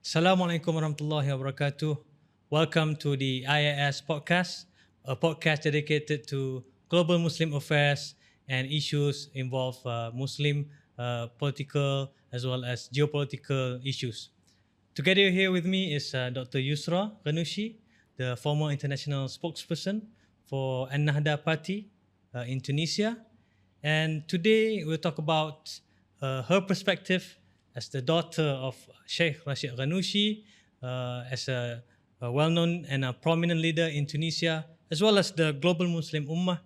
Assalamualaikum warahmatullahi wabarakatuh. Welcome to the IAS podcast, a podcast dedicated to global Muslim affairs and issues involve Muslim political as well as geopolitical issues. Together here with me is Dr. Yusra Ghannouchi, the former international spokesperson for An-Nahda Party in Tunisia. And today we'll talk about her perspective as the daughter of Sheikh Rashid Ghannouchi, as a well-known and a prominent leader in Tunisia, as well as the global Muslim Ummah,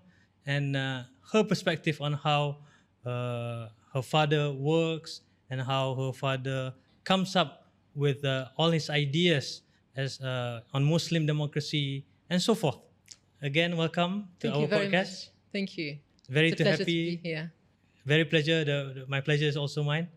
and her perspective on how her father works and how her father comes up with all his ideas as on Muslim democracy and so forth. Again, welcome to Thank our you very podcast. much. Thank you. Very It's a pleasure happy. to be here. Very pleasure. My pleasure is also mine.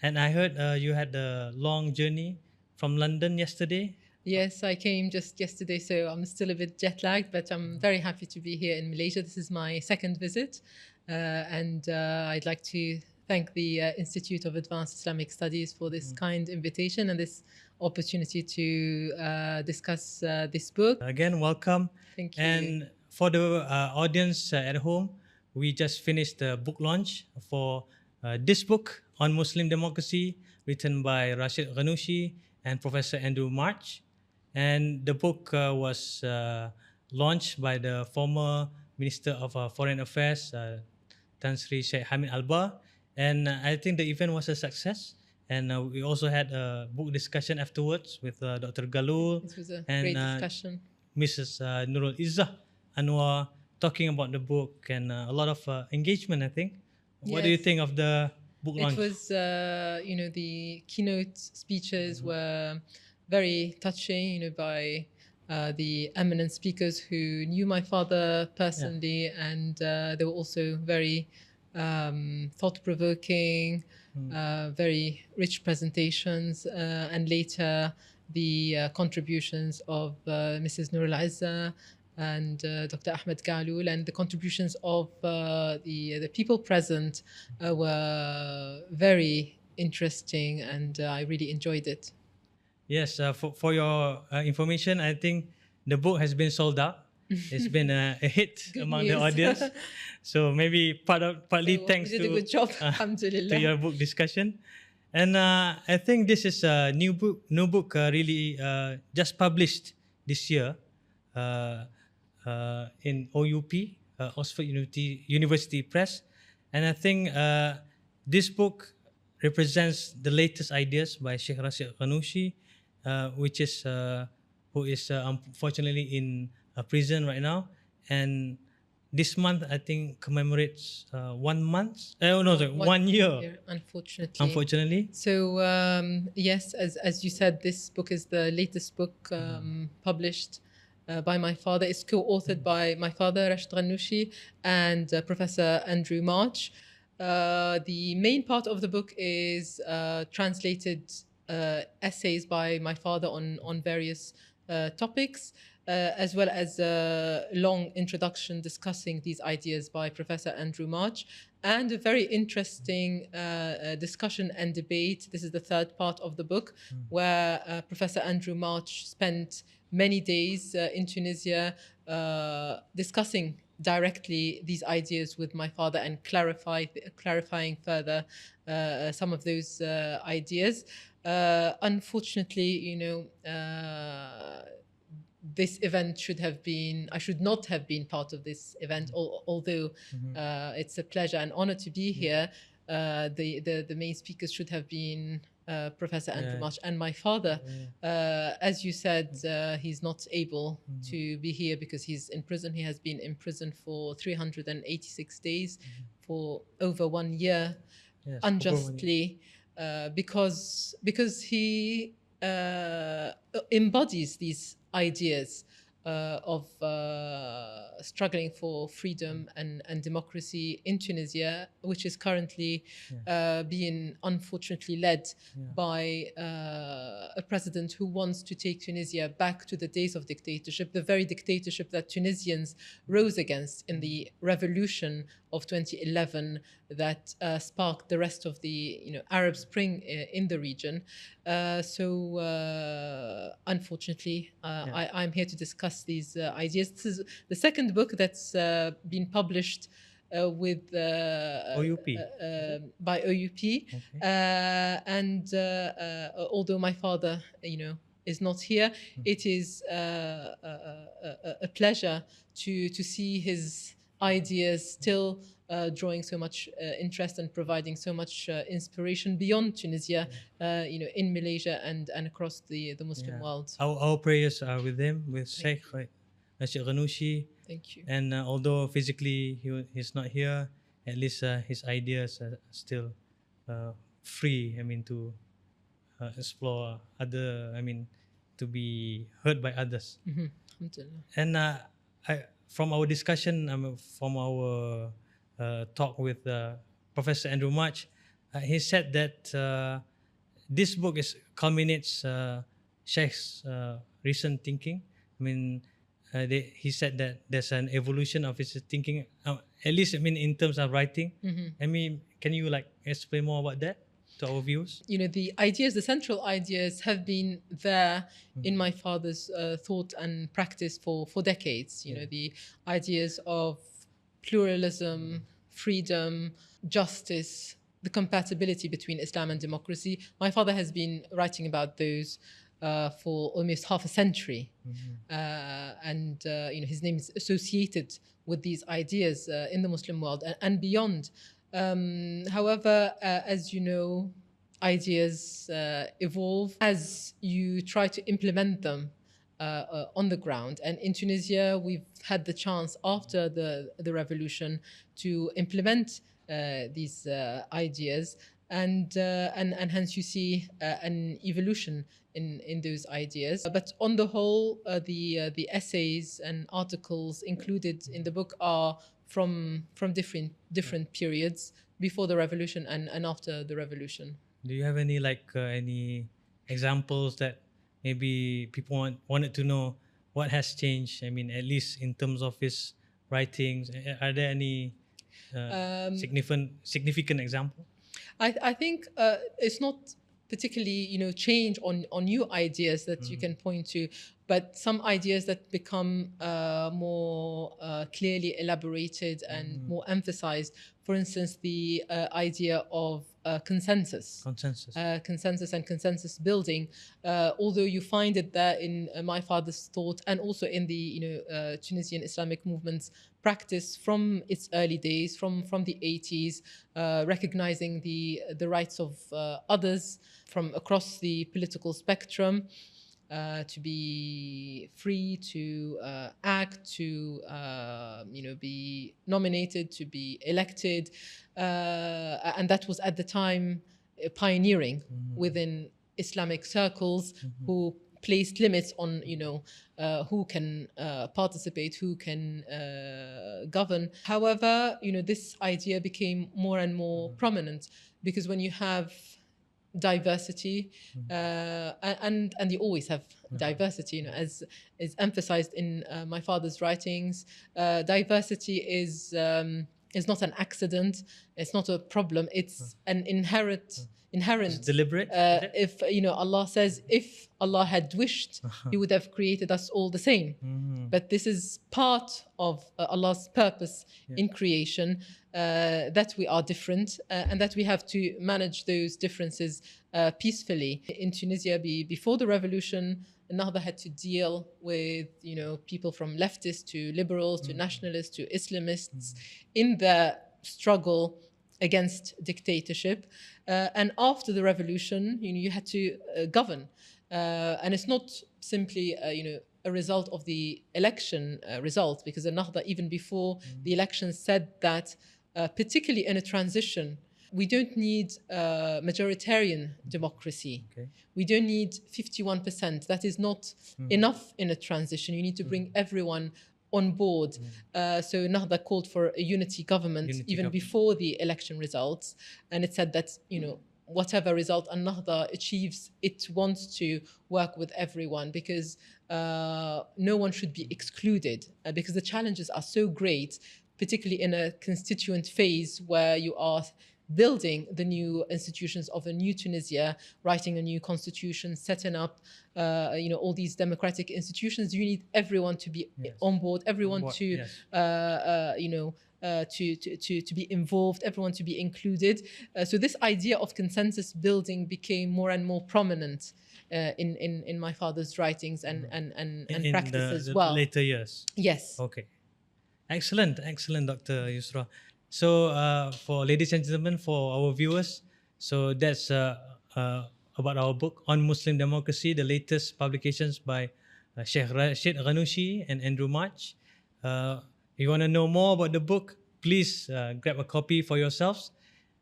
And I heard you had a long journey from London yesterday. Yes, I came just yesterday, so I'm still a bit jet lagged, but I'm very happy to be here in Malaysia. This is my second visit, and I'd like to thank the Institute of Advanced Islamic Studies for this kind invitation and this opportunity to discuss this book. Again, welcome. Thank you. And for the audience at home, we just finished the book launch for this book on Muslim democracy, written by Rashid Ghannouchi and Professor Andrew March. And the book was launched by the former Minister of Foreign Affairs, Tan Sri Sheikh Hamid Alba. And I think the event was a success. And we also had a book discussion afterwards with Dr. Galul. It was a and, great discussion. Mrs. Nurul Izzah Anwar talking about the book and a lot of engagement, I think. What do you Yes. think of the book launch? It was, the keynote speeches were very touching, by the eminent speakers who knew my father personally, and they were also very thought-provoking, very rich presentations, and later the contributions of Mrs. Nur Al-Izzah and Dr. Ahmed Galul, and the contributions of the people present were very interesting, and I really enjoyed it. Yes, for your information, I think the book has been sold out. It's been a hit among the news. audience. So maybe partly So thanks you did to a good job, alhamdulillah. to your book discussion. And I think this is a new book really just published this year in OUP, Oxford University Press. And I think this book represents the latest ideas by Sheikh Rashid Ghannouchi, who is unfortunately in prison right now. And this month, I think, commemorates 1 month. Sorry, 1 year. Unfortunately. Unfortunately. So yes, as you said, this book is the latest book published by my father. It's co-authored by my father, Rashid Ghannouchi, and Professor Andrew March. The main part of the book is translated essays by my father on various topics, as well as a long introduction discussing these ideas by Professor Andrew March, and a very interesting discussion and debate. This is the third part of the book, where Professor Andrew March spent many days in Tunisia discussing directly these ideas with my father and clarifying further some of those ideas. Unfortunately, this event I should not have been part of this event, although it's a pleasure and honor to be here. The main speakers should have been Professor Andrew March and my father. As you said, he's not able to be here because he's in prison. He has been in prison for 386 days for over 1 year, unjustly, because he embodies these ideas struggling for freedom and democracy in Tunisia, which is currently being unfortunately led by a president who wants to take Tunisia back to the days of dictatorship, the very dictatorship that Tunisians rose against in the revolution of 2011 that sparked the rest of the Arab Spring in the region. Unfortunately, I'm here to discuss these ideas. This is the second book that's been published with OUP. by OUP, and although my father, is not here, it is a pleasure to see his ideas still drawing so much interest and providing so much inspiration beyond Tunisia, in Malaysia and across the Muslim world. Our prayers are with him, with Sheikh Rashid Ghannouchi. Thank you. And although physically he's not here, at least his ideas are still free. To explore other. To be heard by others. And from our discussion, from our talk with Professor Andrew March, he said that this book culminates Sheikh's recent thinking. He said that there's an evolution of his thinking, at least in terms of writing. Can you explain more about that to our viewers? The central ideas have been there in my father's thought and practice for decades. The ideas of pluralism, freedom, justice, the compatibility between Islam and democracy. My father has been writing about those for almost half a century, and his name is associated with these ideas in the Muslim world and beyond. However, as you know, ideas evolve as you try to implement them on the ground. And in Tunisia, we've had the chance after the revolution to implement these ideas, and hence you see an evolution in those ideas. But on the whole, the essays and articles included in the book are from different periods before the revolution and after the revolution. Do you have any any examples that maybe people wanted to know what has changed? At least in terms of his writings, are there any significant example? I think it's not particularly change on new ideas that you can point to, but some ideas that become more clearly elaborated and more emphasized. For instance, the idea of consensus and consensus building. Although you find it there in my father's thought and also in the Tunisian Islamic movement's practice from its early days, from the 80s, recognizing the rights of others from across the political spectrum, to be free, to act, to be nominated, to be elected, and that was at the time pioneering within Islamic circles, who placed limits on who can participate, who can govern. However, this idea became more and more prominent, because when you have diversity, and you always have diversity, as is emphasized in my father's writings, diversity is not an accident, it's not a problem, it's an inherent. It's deliberate. If Allah says, if Allah had wished, He would have created us all the same. But this is part of Allah's purpose in creation, that we are different, and that we have to manage those differences peacefully. In Tunisia, before the revolution, Nahda had to deal with people from leftists to liberals to nationalists to Islamists in the struggle against dictatorship, and after the revolution, you had to govern, and it's not simply a result of the election results, because the Nahda, even before the election, said that particularly in a transition we don't need majoritarian democracy. Okay. We don't need 51%. That is not enough in a transition. You need to bring everyone on board. So Nahda called for a unity government even before the election results. And it said that, whatever result Nahda achieves, it wants to work with everyone because no one should be excluded because the challenges are so great, particularly in a constituent phase where you are building the new institutions of a new Tunisia, writing a new constitution, setting up, all these democratic institutions. You need everyone to be on board, everyone to be involved, everyone to be included. So this idea of consensus building became more and more prominent in my father's writings and practice as well. Later years. Yes. Okay. Excellent, Dr. Yusra. So for ladies and gentlemen, for our viewers, so that's about our book on Muslim democracy, the latest publications by Sheikh Rashid Ghannouchi and Andrew March. If you want to know more about the book, please grab a copy for yourselves.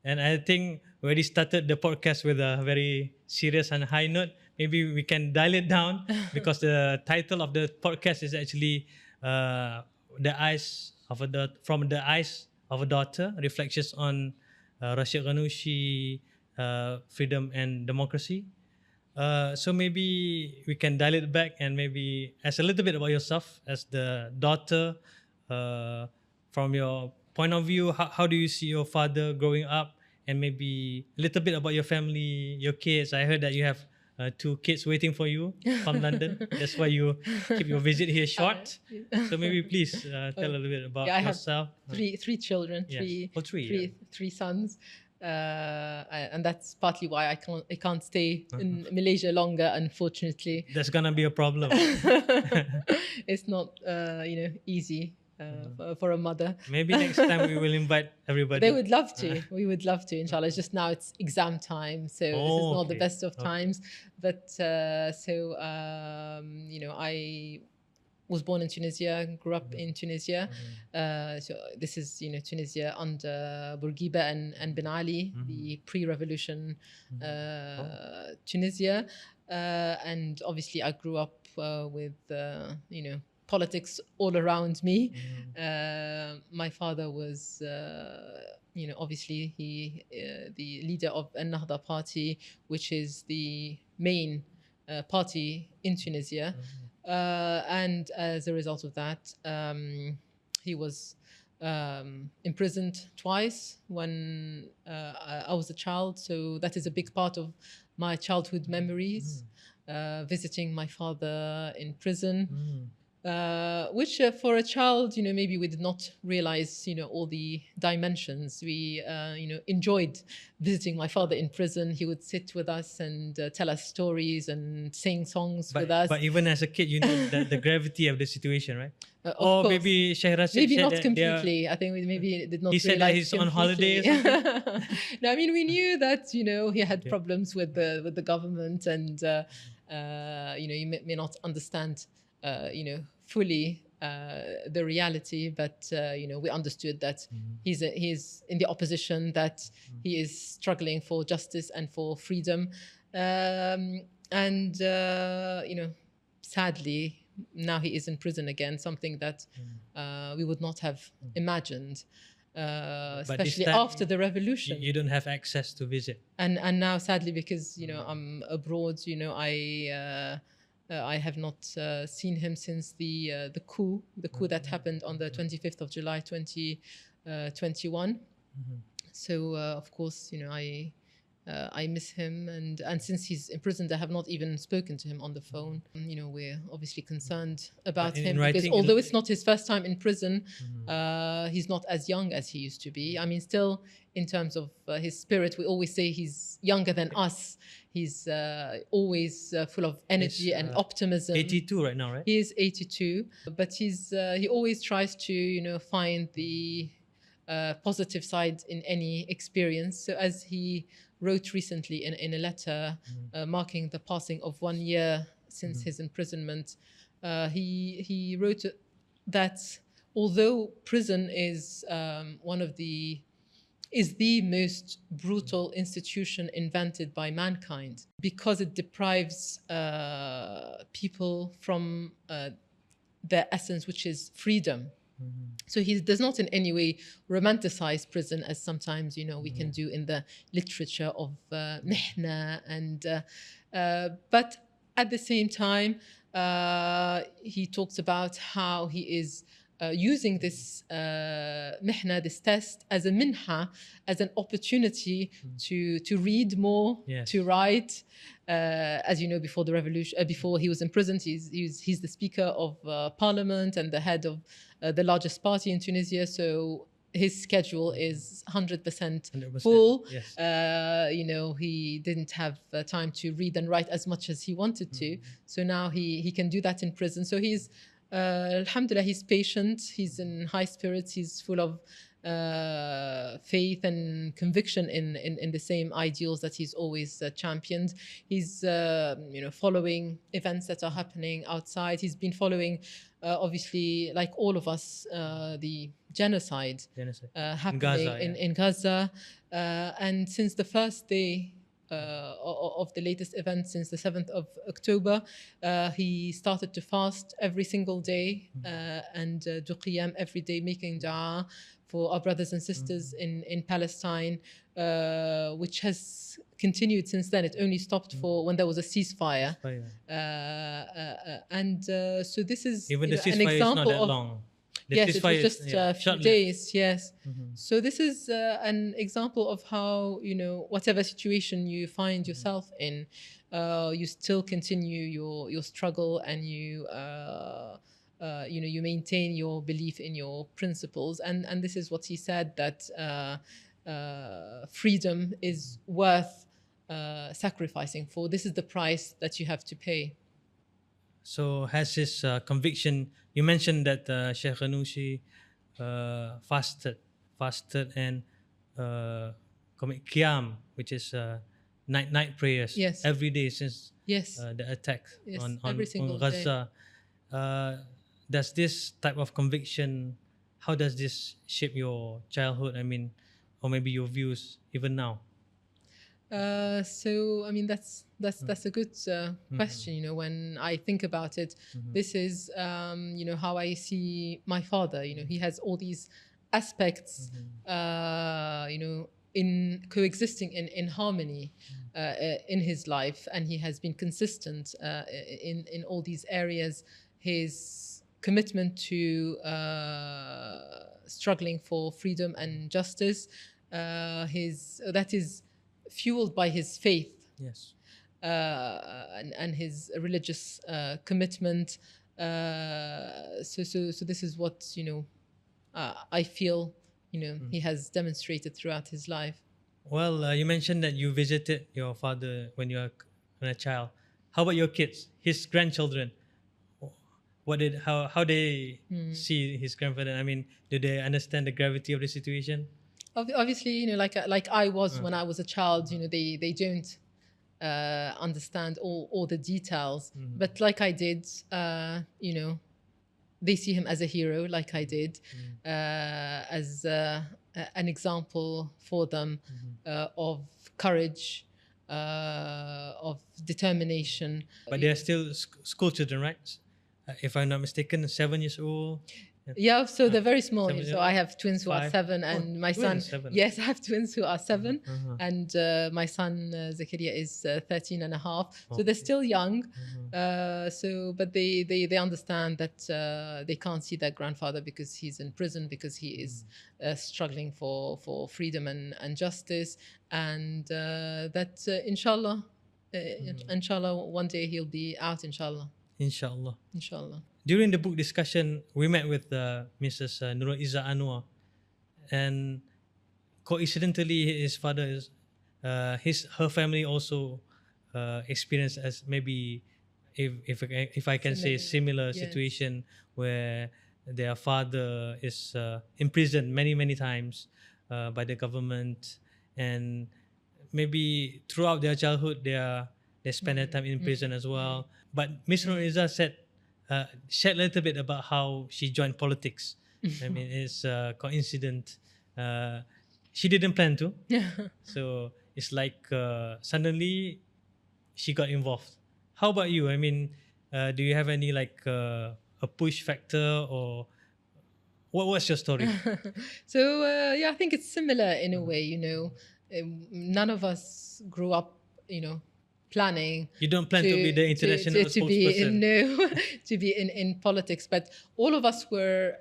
And I think we already started the podcast with a very serious and high note. Maybe we can dial it down because the title of the podcast is actually from the eyes of a daughter, reflections on Rashid Ghannouchi, freedom and democracy. So maybe we can dial it back and maybe ask a little bit about yourself as the daughter. From your point of view, how do you see your father growing up, and maybe a little bit about your family, your kids. I heard that you have 2 kids waiting for you from London. That's why you keep your visit here short. So maybe please tell a little bit about yourself. I have three children, three sons. And that's partly why I can't stay in Malaysia longer, unfortunately. That's gonna be a problem. It's not easy for a mother. Maybe next time we will invite everybody. They would love to. We would love to, inshallah. It's just now it's exam time, so this is not the best of times. But I was born in Tunisia, grew up in Tunisia. So this is, Tunisia under Bourguiba and Ben Ali, the pre-revolution Tunisia. And obviously I grew up with, politics all around me. My father was, obviously he the leader of Ennahda party, which is the main party in Tunisia. And as a result of that, he was imprisoned twice when I was a child. So that is a big part of my childhood memories, visiting my father in prison. Which for a child, maybe we did not realize, all the dimensions. We, enjoyed visiting my father in prison. He would sit with us and tell us stories and sing songs with us. But even as a kid, you know the gravity of the situation, right? Or course. Maybe Sheikh Rashid maybe not completely. I think we maybe did not. He said that he's on holidays. No, I mean we knew that he had problems with the government, and you may not understand fully the reality, but we understood that he's in the opposition, that he is struggling for justice and for freedom, and sadly now he is in prison again, something that we would not have imagined, especially after the revolution. You don't have access to visit, and now sadly, because I'm abroad, I have not seen him since the coup that happened on the 25th of July 2021. So of course, I miss him, and since he's imprisoned, I have not even spoken to him on the phone. We're obviously concerned about him because although it's not his first time in prison, he's not as young as he used to be. I mean, still in terms of his spirit, we always say he's younger than us. He's always full of energy and optimism. 82 right now, right? He is 82, but he always tries to find the positive side in any experience. So as he wrote recently in a letter marking the passing of 1 year since his imprisonment, he wrote that although prison is one of the is the most brutal institution invented by mankind because it deprives people from their essence, which is freedom. So he does not in any way romanticize prison as sometimes, we can do in the literature of mihna. But at the same time, he talks about how he is using this mihna, this test, as a minha, as an opportunity to read more, to write. As you know, before the revolution, before he was imprisoned, he's the Speaker of Parliament and the head of the largest party in Tunisia. So his schedule is 100% full. Yes. He didn't have time to read and write as much as he wanted to. So now he can do that in prison. So he's, alhamdulillah, he's patient. He's in high spirits. He's full of faith and conviction in the same ideals that he's always championed. He's following events that are happening outside. He's been following, obviously, like all of us, the genocide happening in Gaza. And since the first day of the latest event, since the 7th of October, he started to fast every single day and do qiyam every day, making dua for our brothers and sisters in Palestine, which has continued since then. It only stopped for when there was a ceasefire. So this is even the ceasefire an example is not that of long. Yes, it was just a few days, yes. So this is an example of how, whatever situation you find yourself in, you still continue your struggle, and you maintain your belief in your principles. And this is what he said, that freedom is worth sacrificing for. This is the price that you have to pay. So has his conviction, you mentioned that Sheikh Ghannouchi fasted and commit qiyam, which is night prayers, every day since the attack on Gaza. Does this type of conviction, how does this shape your childhood? I mean, or maybe your views even now? So I mean, that's a good question. When I think about it, this is how I see my father. He has all these aspects in coexisting in harmony in his life, and he has been consistent in all these areas. His commitment to struggling for freedom and justice, that is fueled by his faith, and his religious commitment. So this is what I feel he has demonstrated throughout his life. Well, you mentioned that you visited your father when you were a child. How about your kids, his grandchildren? How they see his grandfather? I mean, do they understand the gravity of the situation? Obviously, like I was when I was a child, they don't understand all the details. But like I did, they see him as a hero, like I did, as an example for them of courage, of determination. But they are still school children, right? If I'm not mistaken, 7 years old. Yeah, so they're very small. So I have twins who are 7, and my son. 7. Yes, I have twins who are 7, and my son Zakaria is 13 and a half. So they're still young. But they understand that they can't see their grandfather because he's in prison, because he is struggling for freedom and justice, and that inshallah, one day he'll be out. Inshallah. During the book discussion, we met with Mrs. Nurul Izzah Anwar, and coincidentally, his father is her family also experienced as maybe if I can say similar situation where their father is imprisoned many times by the government, and maybe throughout their childhood they spend their time in prison as well. But Miss Nurul Izzah shared a little bit about how she joined politics. I mean, it's a coincidence. she didn't plan to. So it's like suddenly she got involved. How about you? I mean, do you have any like a push factor, or what's your story? So yeah, I think it's similar in a way. You know, none of us grew up, you know, planning. You don't plan to be the international to be spokesperson. no to be in politics, but all of us were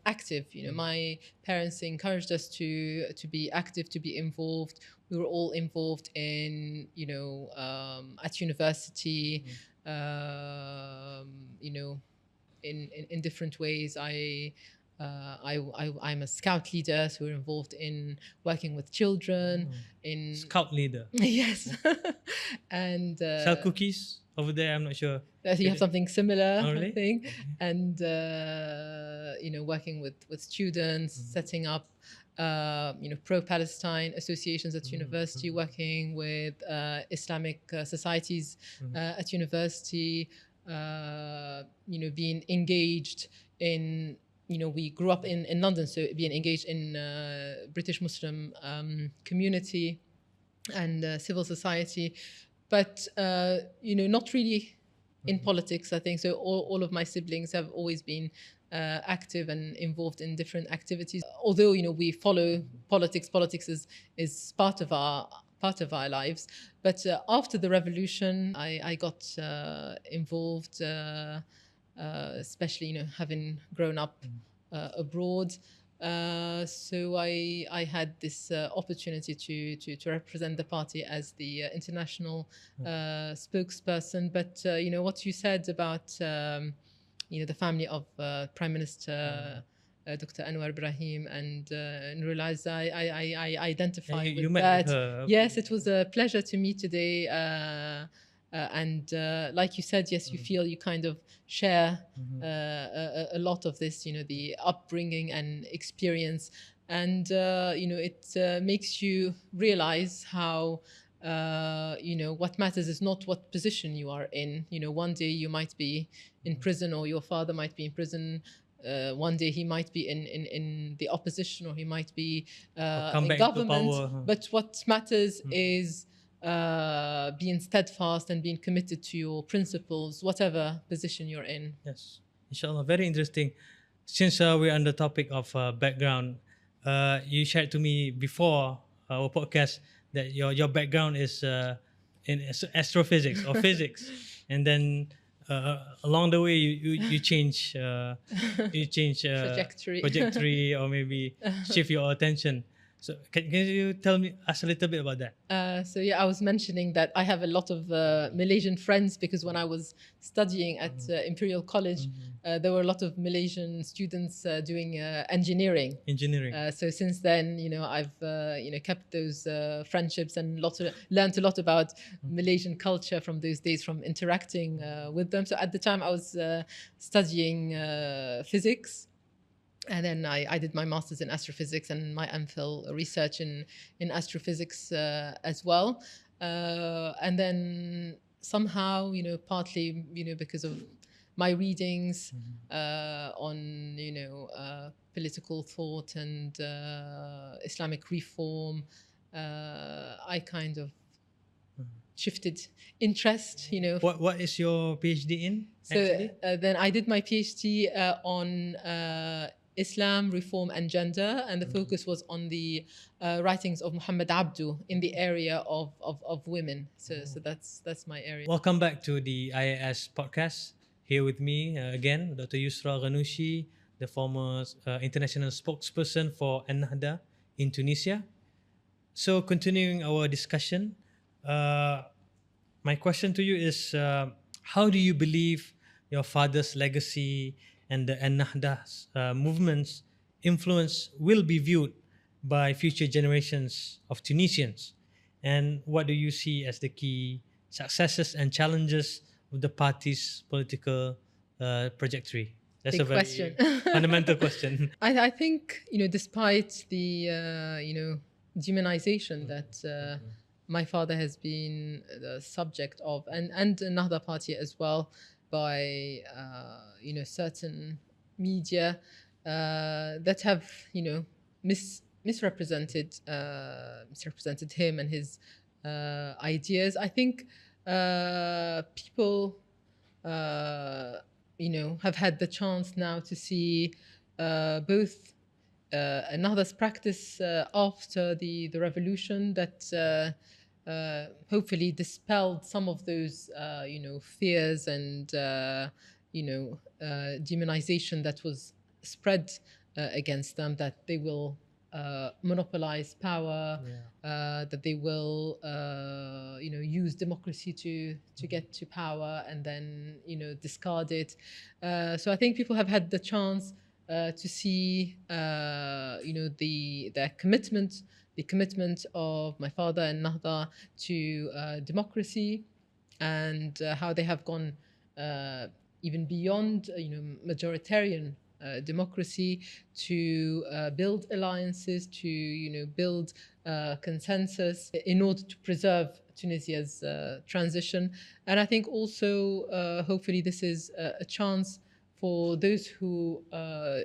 active. You know, my parents encouraged us to be active, to be involved. We were all involved in, you know, at university. You know, in different ways. I'm a scout leader, so we're involved in working with children. In Scout leader. Yes, and Sell cookies over there. I'm not sure. you have something similar, Oh, really? I think. And you know, working with students, setting up you know, pro-Palestine associations at university, working with Islamic societies at university. You know, being engaged in, you know, we grew up in London, so being engaged in British Muslim community and civil society, but you know, not really in politics, I think. So all of my siblings have always been active and involved in different activities. Although, you know, we follow politics, politics is part of our lives. But after the revolution, I got involved, especially, you know, having grown up abroad. So I had this opportunity to represent the party as the international spokesperson. But you know, what you said about you know, the family of Prime Minister Dr. Anwar Ibrahim and Nurul Azza, I identify You with met that. with her. Yes, it was a pleasure to meet today. And like you said, yes, you feel you kind of share a lot of this, you know, the upbringing and experience. And, you know, it makes you realize how, you know, what matters is not what position you are in. You know, one day you might be in prison, or your father might be in prison. One day he might be in the opposition, or he might be in government. But what matters is being steadfast and being committed to your principles, whatever position you're in. Yes, inshallah, very interesting. Since we're on the topic of background, you shared to me before our podcast that your background is in astrophysics or physics, and then along the way you change trajectory or maybe shift your attention. So can you tell us a little bit about that? So yeah, I was mentioning that I have a lot of Malaysian friends, because when I was studying at Imperial College, there were a lot of Malaysian students doing engineering. So since then, you know, I've you know, kept those friendships and learned a lot about Malaysian culture from those days, from interacting with them. So at the time I was studying physics. And then I did my master's in astrophysics and my MPhil research in astrophysics as well. And then somehow, you know, partly, you know, because of my readings on, you know, political thought and Islamic reform, I kind of shifted interest, you know. What is your PhD in? So then I did my PhD on Islam, reform and gender, and the focus was on the writings of Muhammad Abdu in the area of women. So that's my area. Welcome back to the IAS podcast. Here with me again, Dr. Yusra Ghannouchi, the former international spokesperson for Ennahda in Tunisia. So continuing our discussion, my question to you is, how do you believe your father's legacy and the Ennahda's movement's influence will be viewed by future generations of Tunisians? And what do you see as the key successes and challenges of the party's political trajectory? That's Big a very question. fundamental question. I think, you know, despite the, you know, demonization that my father has been the subject of, and Ennahda party as well, by you know, certain media that have, you know, misrepresented him and his ideas. I think people, have had the chance now to see both Nahda's practice after the revolution that hopefully dispelled some of those, fears and, demonization that was spread against them, that they will monopolize power, that they will, use democracy to get to power and then, discard it. So I think people have had the chance to see, their commitment, the commitment of my father and Nahda to democracy, and how they have gone even beyond, majoritarian democracy to build alliances, to build consensus in order to preserve Tunisia's transition. And I think also, hopefully, this is a chance for those who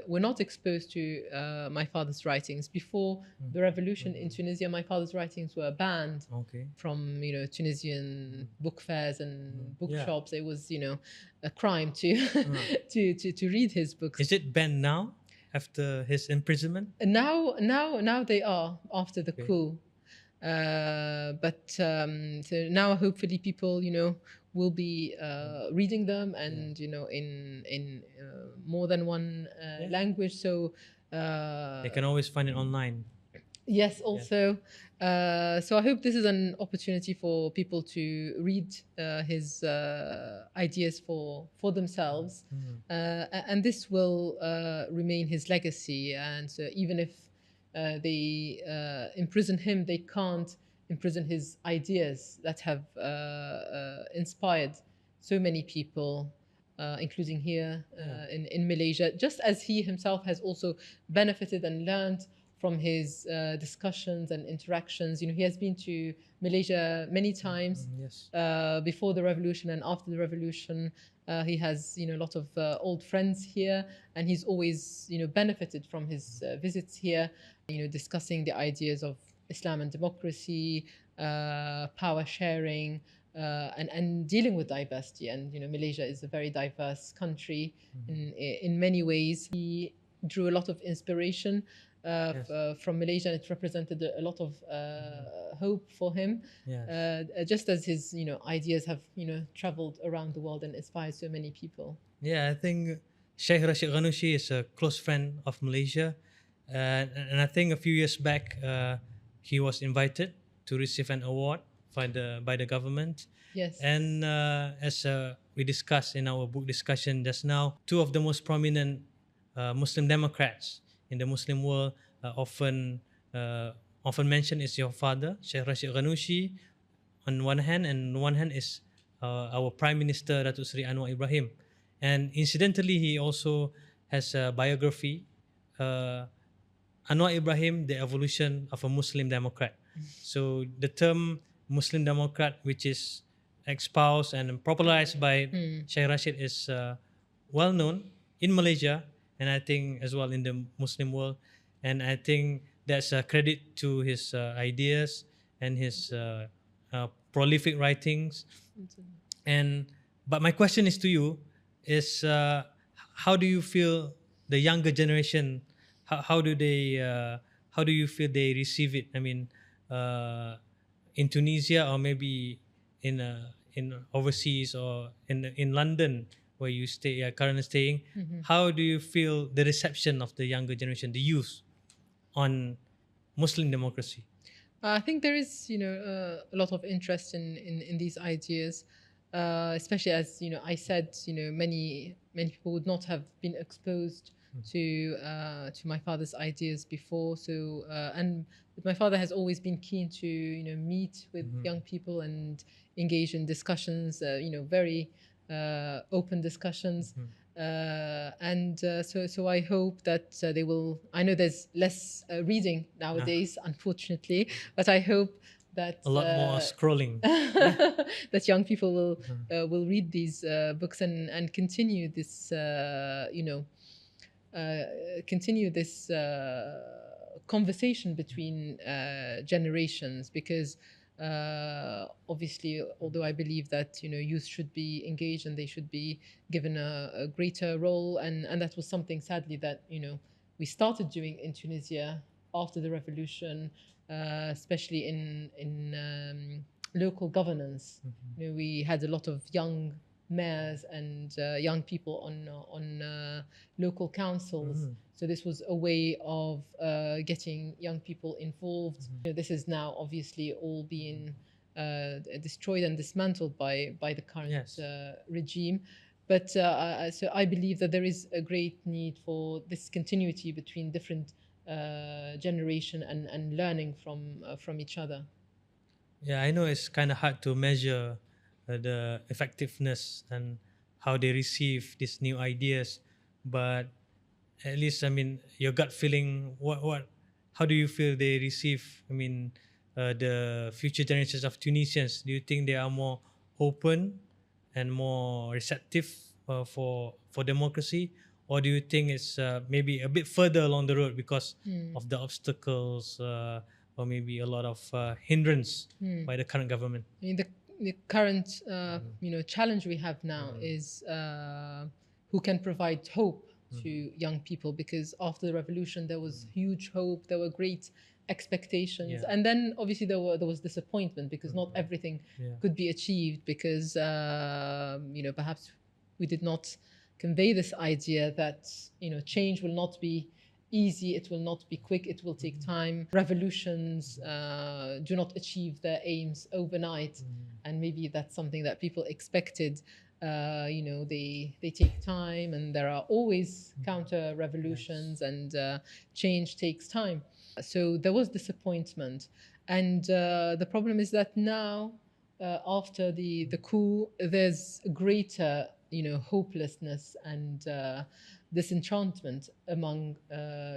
were not exposed to my father's writings. Before the revolution in Tunisia, my father's writings were banned from Tunisian book fairs and bookshops. It was a crime to to read his books. Is it banned now after his imprisonment? Now they are, after the coup. But so now hopefully people will be reading them, and in more than one language, so they can always find it online. Yes, also. So I hope this is an opportunity for people to read his ideas for themselves, and this will remain his legacy. And so even if they imprison him, they can't imprison his ideas that have inspired so many people, including here in Malaysia, just as he himself has also benefited and learned from his discussions and interactions. He has been to Malaysia many times, before the revolution and after the revolution. He has, a lot of old friends here, and he's always, benefited from his visits here, discussing the ideas of Islam and democracy, power sharing, and dealing with diversity. And, Malaysia is a very diverse country in many ways. He drew a lot of inspiration from Malaysia, and it represented a lot of hope for him, just as his ideas have traveled around the world and inspired so many people. I think Sheikh Rashid Ghannouchi is a close friend of Malaysia, and I think a few years back he was invited to receive an award by the government. Yes. And as we discussed in our book discussion just now, two of the most prominent Muslim Democrats in the Muslim world often mentioned is your father, Sheikh Rashid Ghannouchi, on one hand, and on one hand is our Prime Minister, Datuk Seri Anwar Ibrahim. And incidentally, he also has a biography, Anwar Ibrahim, The Evolution of a Muslim Democrat. So the term Muslim Democrat, which is espoused and popularized by Sheikh Rashid, is well known in Malaysia, and I think as well in the Muslim world. And I think that's a credit to his ideas and his prolific writings. But my question is to you is, how do you feel the younger generation, how do you feel they receive it? I mean, in Tunisia, or maybe in overseas, or in London, where you currently staying, how do you feel the reception of the younger generation, the youth, on Muslim democracy? I think there is, a lot of interest in these ideas, especially as I said, many people would not have been exposed to my father's ideas before. So and my father has always been keen to meet with young people and engage in discussions, very open discussions, and so I hope that they will. I know there's less reading nowadays, unfortunately, but I hope that a lot more scrolling. That young people will read these books and continue this, continue this conversation between generations, because obviously, although I believe that youth should be engaged and they should be given a greater role, and that was something sadly that we started doing in Tunisia after the revolution, especially in local governance. We had a lot of young mayors and young people on local councils. So this was a way of getting young people involved. This is now obviously all being destroyed and dismantled by the current regime. But so I believe that there is a great need for this continuity between different generation and learning from each other. Yeah, I know it's kind of hard to measure the effectiveness and how they receive these new ideas, but at least, I mean, your gut feeling, how do you feel they receive, I mean, the future generations of Tunisians? Do you think they are more open and more receptive for democracy, or do you think it's maybe a bit further along the road because of the obstacles or maybe a lot of hindrance by the current government? I mean, the current challenge we have now is who can provide hope to young people, because after the revolution there was huge hope, there were great expectations, and then obviously there was disappointment because not everything could be achieved, because perhaps we did not convey this idea that change will not be easy, it will not be quick, it will take time. Revolutions do not achieve their aims overnight, and maybe that's something that people expected. They take time, and there are always counter revolutions, and change takes time. So there was disappointment, and the problem is that now after the coup there's greater hopelessness and disenchantment among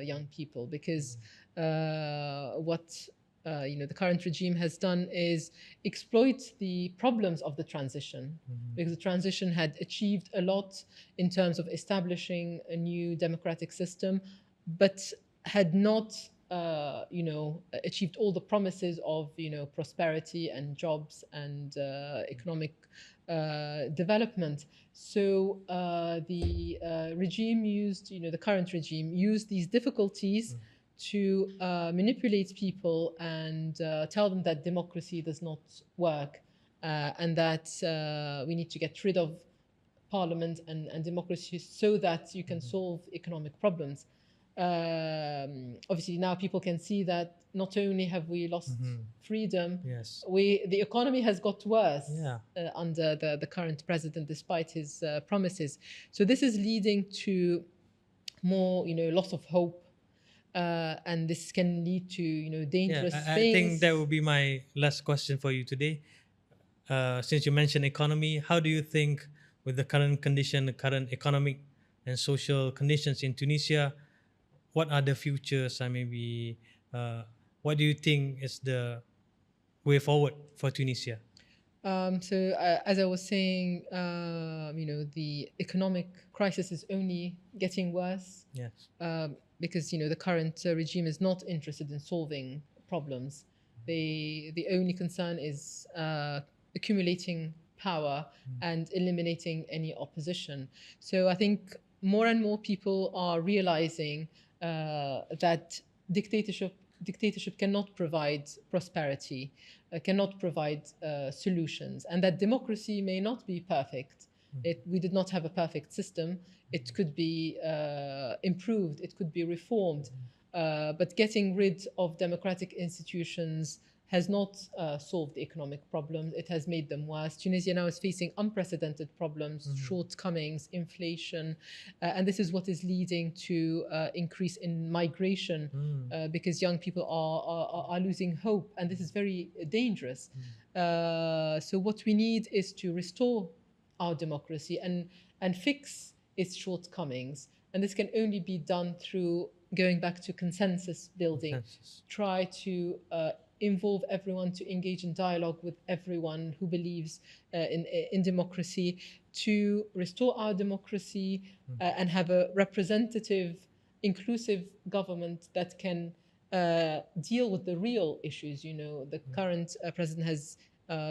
young people, because what the current regime has done is exploit the problems of the transition, because the transition had achieved a lot in terms of establishing a new democratic system, but had not achieved all the promises of prosperity and jobs and economic development. So the regime used, the current regime used these difficulties to manipulate people and tell them that democracy does not work, and that we need to get rid of parliament and democracy so that you can solve economic problems. Obviously now people can see that not only have we lost freedom, the economy has got worse under the current president, despite his promises. So this is leading to more loss of hope, and this can lead to dangerous things. I think that will be my last question for you today. Since you mentioned economy, how do you think, with the current condition, the current economic and social conditions in Tunisia, what are the futures, and maybe what do you think is the way forward for Tunisia? So as I was saying, the economic crisis is only getting worse. Yes. Because the current regime is not interested in solving problems. The only concern is accumulating power and eliminating any opposition. So I think more and more people are realizing that dictatorship cannot provide prosperity, cannot provide solutions, and that democracy may not be perfect. We did not have a perfect system. It could be improved, it could be reformed, but getting rid of democratic institutions has not solved the economic problems. It has made them worse. Tunisia now is facing unprecedented problems, shortcomings, inflation, and this is what is leading to increase in migration, because young people are losing hope, and this is very dangerous. So what we need is to restore our democracy and fix its shortcomings, and this can only be done through going back to consensus building. Try to involve everyone, to engage in dialogue with everyone who believes in democracy, to restore our democracy and have a representative, inclusive government that can deal with the real issues. You know, the current president has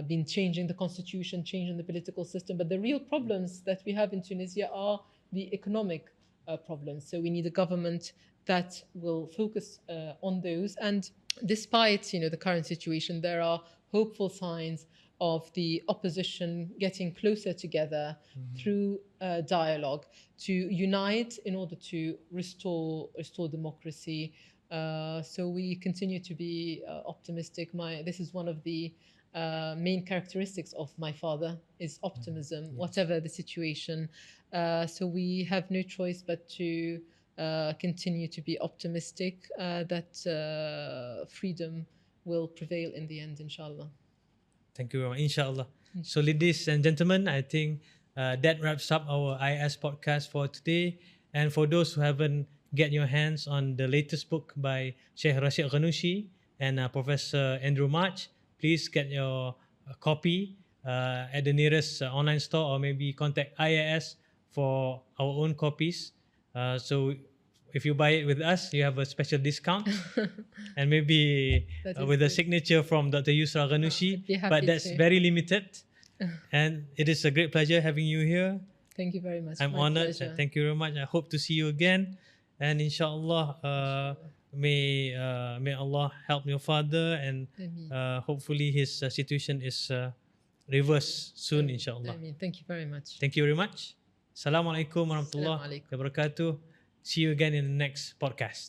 been changing the constitution, changing the political system, but the real problems that we have in Tunisia are the economic problems. So we need a government that will focus on those. And despite, you know, the current situation, there are hopeful signs of the opposition getting closer together through dialogue to unite in order to restore democracy. So we continue to be optimistic. This is one of the main characteristics of my father is optimism, whatever the situation. So we have no choice but to continue to be optimistic that freedom will prevail in the end, inshallah. Thank you very much. Inshallah. So, ladies and gentlemen, I think that wraps up our IS podcast for today. And for those who haven't get your hands on the latest book by Sheikh Rashid Ghannouchi and Professor Andrew March, please get your copy at the nearest online store, or maybe contact IIS for our own copies. So if you buy it with us, you have a special discount, and maybe with a signature from Dr. Yusra Ghannouchi. But that's very limited. And it is a great pleasure having you here. Thank you very much. I'm honored. Thank you very much. I hope to see you again. And inshallah, may Allah help your father, and hopefully his situation is reversed soon, inshallah. Thank you very much. Thank you very much. Assalamualaikum warahmatullahi wabarakatuh. See you again in the next podcast.